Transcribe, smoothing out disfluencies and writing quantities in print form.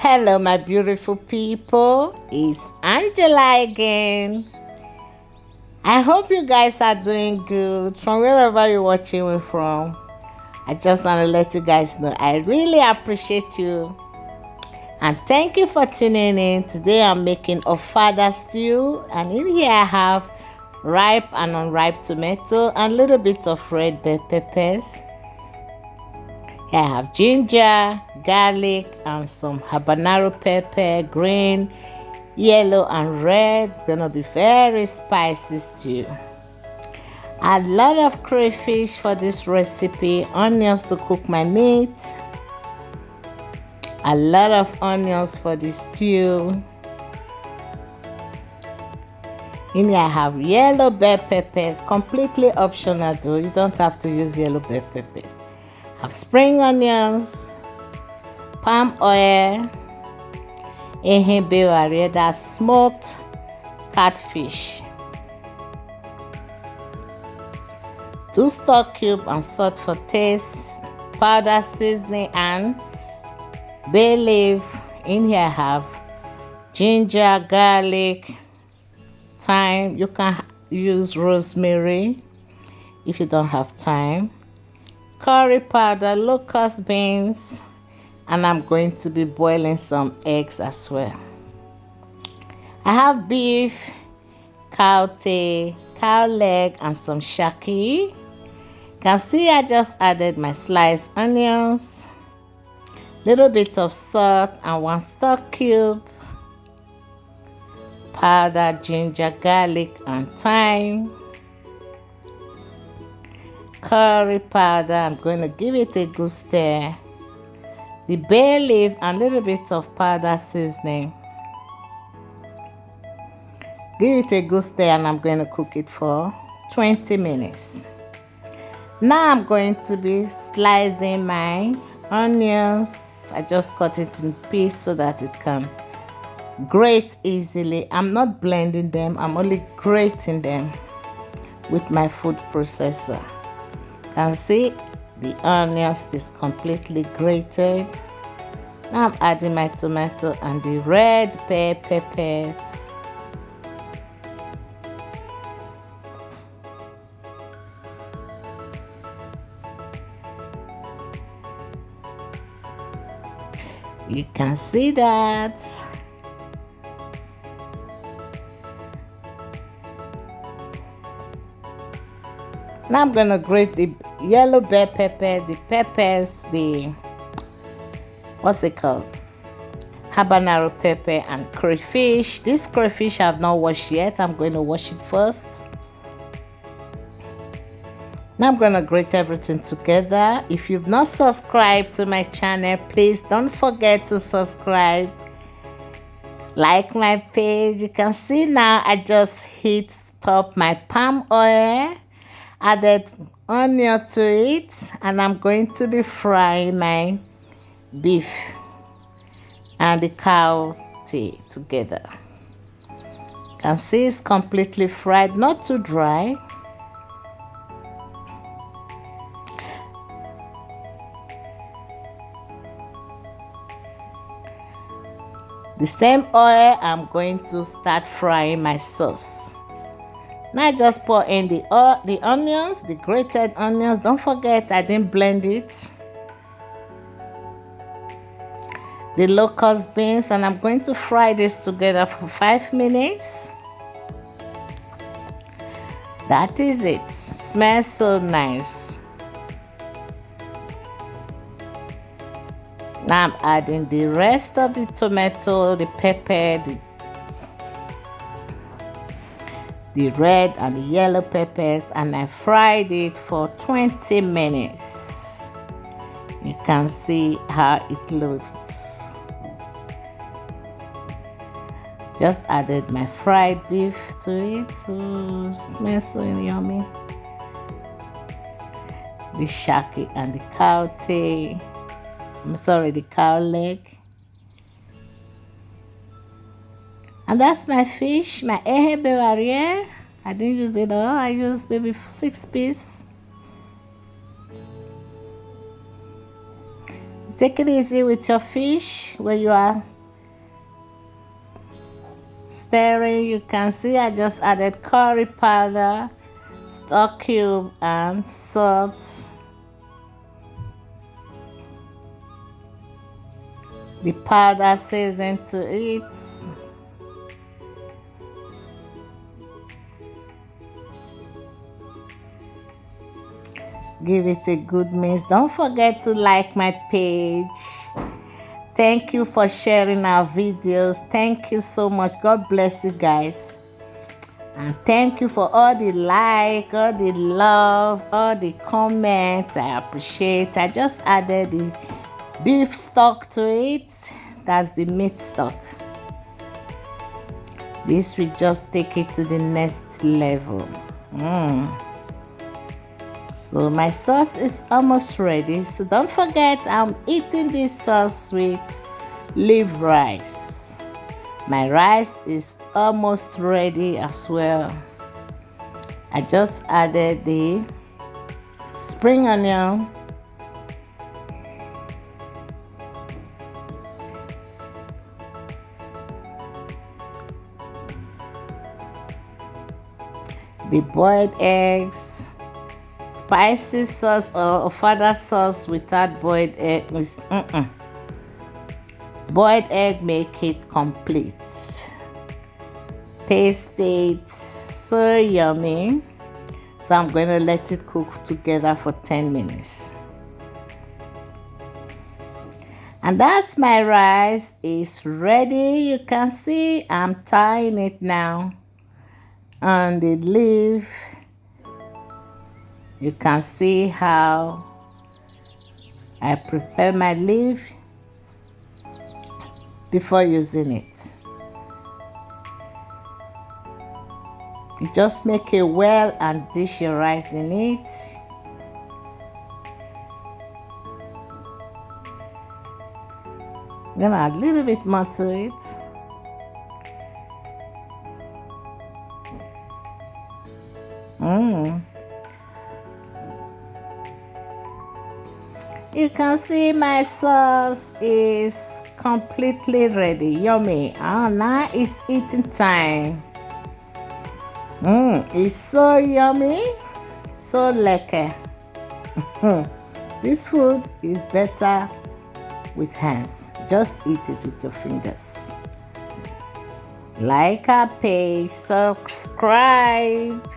Hello, my beautiful people. It's Angela again. I hope you guys are doing good from wherever you're watching me from. I just want to let you guys know I really appreciate you and thank you for tuning in. Today I'm making ofada stew, and in here I have ripe and unripe tomato and a little bit of red bell peppers. Here I have ginger, garlic, and some habanero pepper, green, yellow, and red. It's gonna be very spicy stew. A lot of crayfish for this recipe, onions to cook my meat, a lot of onions for the stew. In here I have yellow bell peppers, completely optional though, you don't have to use yellow bell peppers. I have spring onions, palm oil, that's smoked catfish, 2 stock cubes and salt for taste, powder seasoning, and bay leaf. In here I have ginger, garlic, thyme. You can use rosemary if you don't have time, curry powder, locust beans, and I'm going to be boiling some eggs as well. I have beef, cow tail, cow leg, and some shaki. You can see I just added my sliced onions, little bit of salt, and 1 stock cube, powdered ginger, garlic, and thyme, curry powder. I'm going to give it a good stir, the bay leaf, and a little bit of powder seasoning. Give it a good stir, and I'm going to cook it for 20 minutes. Now I'm going to be slicing my onions. I just cut it in pieces so that it can grate easily. I'm not blending them, I'm only grating them with my food processor. You can see the onions is completely grated. Now I'm adding my tomato and the red bell peppers. You can see that. Now I'm gonna grate the yellow bell pepper, the peppers, the what's it called? Habanero pepper, and crayfish. This crayfish I have not washed yet. I'm going to wash it first. Now I'm gonna grate everything together. If you've not subscribed to my channel, please don't forget to subscribe. Like my page. You can see now I just heat up my palm oil, added onion to it, and I'm going to be frying my beef and the cow tail together. You can see it's completely fried, not too dry. The same oil, I'm going to start frying my sauce. Now I just pour in the onions, the grated onions. Don't forget I didn't blend it. The locust beans, and I'm going to fry this together for 5 minutes. That is it. Smells so nice. Now I'm adding the rest of the tomato, the pepper, the red and the yellow peppers, and I fried it for 20 minutes. You can see how it looks. Just added my fried beef to it, so it smells so yummy. The shaki and the cow tail. The cow leg. And that's my fish, my ehe. I didn't use it all. I used maybe 6 pieces. Take it easy with your fish when you are stirring. You can see I just added curry powder, stock cube, and salt. The powder season to it. Give it a good mix. Don't forget to like my page. Thank you for sharing our videos. Thank you so much. God bless you guys. And thank you for all the like, all the love, all the comments. I appreciate. I just added the beef stock to it. That's the meat stock. This will just take it to the next level. So my sauce is almost ready. So don't forget, I'm eating this sauce with leaf rice. My rice is almost ready as well. I just added the spring onion, the boiled eggs. Spicy sauce or ofada sauce without boiled egg is boiled egg make it complete. Taste it, so yummy. So I'm going to let it cook together for 10 minutes. And that's my rice is ready. You can see I'm tying it now on the leaf. You can see how I prepare my leaf before using it. You just make a well and dish your rice in it. Then add a little bit more to it. You can see my sauce is completely ready. Yummy. Now it's eating time. It's so yummy, so lekker. This food is better with hands. Just eat it with your fingers. Like our page, subscribe.